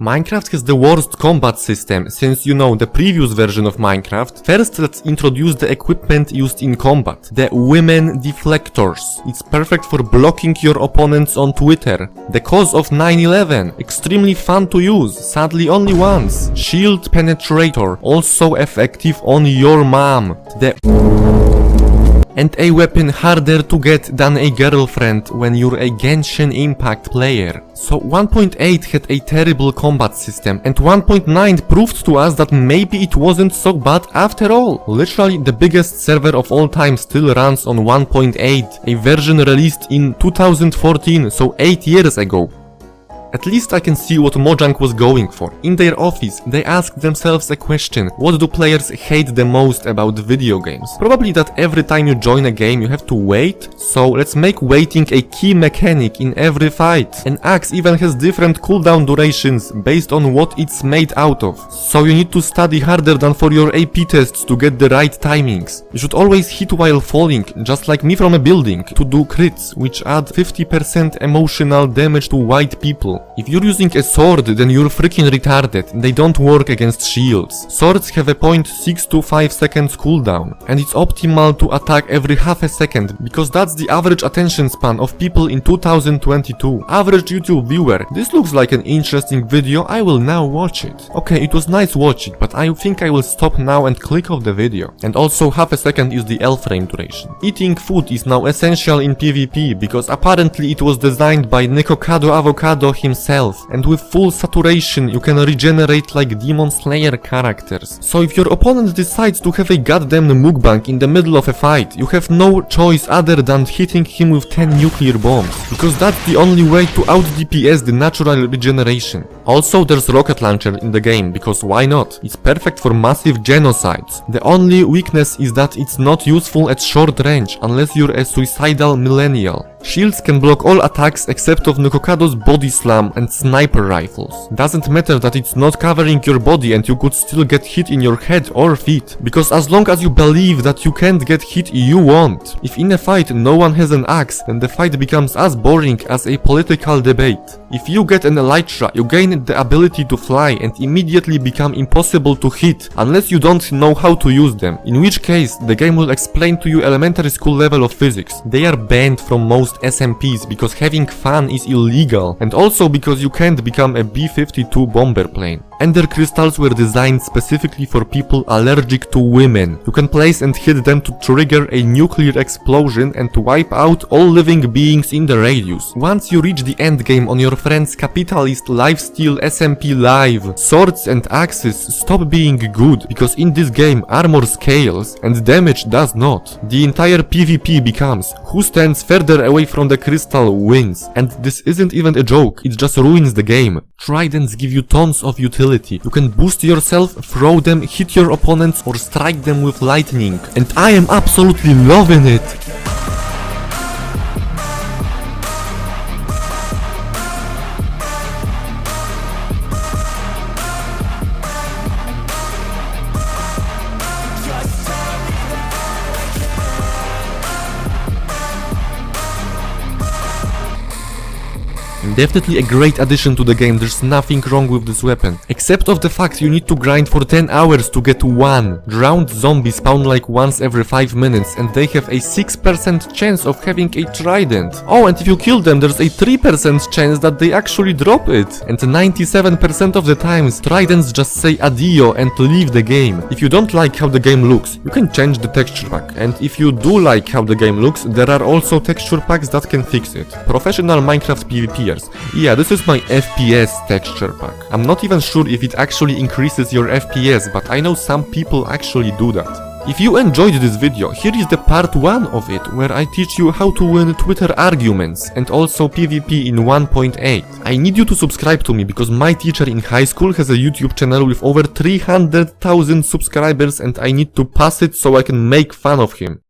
Minecraft has the worst combat system since you know the previous version of Minecraft. First, let's introduce the equipment used in combat. The women deflectors. It's perfect for blocking your opponents on Twitter. The cause of 9/11. Extremely fun to use, sadly only once. Shield penetrator. Also effective on your mom. And a weapon harder to get than a girlfriend when you're a Genshin Impact player. So 1.8 had a terrible combat system, and 1.9 proved to us that maybe it wasn't so bad after all. Literally the biggest server of all time still runs on 1.8, a version released in 2014, so 8 years ago. At least I can see what Mojang was going for. In their office, they asked themselves a question: what do players hate the most about video games? Probably that every time you join a game you have to wait, so let's make waiting a key mechanic in every fight. An axe even has different cooldown durations based on what it's made out of, so you need to study harder than for your AP tests to get the right timings. You should always hit while falling, just like me from a building, to do crits, which add 50% emotional damage to white people. If you're using a sword, then you're freaking retarded. They don't work against shields. Swords have a 0.6 to 5 seconds cooldown, and it's optimal to attack every half a second, because that's the average attention span of people in 2022. Average YouTube viewer. This looks like an interesting video, I will now watch it. Okay, it was nice watching, but I think I will stop now and click off the video. And also half a second is the L frame duration. Eating food is now essential in PvP, because apparently it was designed by Nekokado Avocado himself, and with full saturation you can regenerate like Demon Slayer characters. So if your opponent decides to have a goddamn mukbang in the middle of a fight, you have no choice other than hitting him with 10 nuclear bombs, because that's the only way to out DPS the natural regeneration. Also there's rocket launcher in the game, because why not? It's perfect for massive genocides. The only weakness is that it's not useful at short range unless you're a suicidal millennial. Shields can block all attacks except of Nekokado's body slam and sniper rifles. Doesn't matter that it's not covering your body and you could still get hit in your head or feet, because as long as you believe that you can't get hit, you won't. If in a fight no one has an axe, then the fight becomes as boring as a political debate. If you get an elytra, you gain the ability to fly and immediately become impossible to hit unless you don't know how to use them, in which case the game will explain to you elementary school level of physics. They are banned from most SMPs because having fun is illegal, and also because you can't become a B-52 bomber plane. Ender crystals were designed specifically for people allergic to women. You can place and hit them to trigger a nuclear explosion and to wipe out all living beings in the radius. Once you reach the endgame on your friend's capitalist lifesteal SMP live, swords and axes stop being good, because in this game armor scales and damage does not. The entire PvP becomes who stands further away from the crystal wins, and this isn't even a joke, it just ruins the game. Tridents give you tons of utility. You can boost yourself, throw them, hit your opponents or strike them with lightning, and I am absolutely loving it! Definitely a great addition to the game, there's nothing wrong with this weapon. Except of the fact you need to grind for 10 hours to get one. Drowned zombies spawn like once every 5 minutes and they have a 6% chance of having a trident. Oh, and if you kill them there's a 3% chance that they actually drop it. And 97% of the times tridents just say adio and leave the game. If you don't like how the game looks, you can change the texture pack. And if you do like how the game looks, there are also texture packs that can fix it. Professional Minecraft PvPers. Yeah, this is my FPS texture pack. I'm not even sure if it actually increases your FPS, but I know some people actually do that. If you enjoyed this video, here is the part 1 of it, where I teach you how to win Twitter arguments and also PvP in 1.8. I need you to subscribe to me because my teacher in high school has a YouTube channel with over 300,000 subscribers and I need to pass it so I can make fun of him.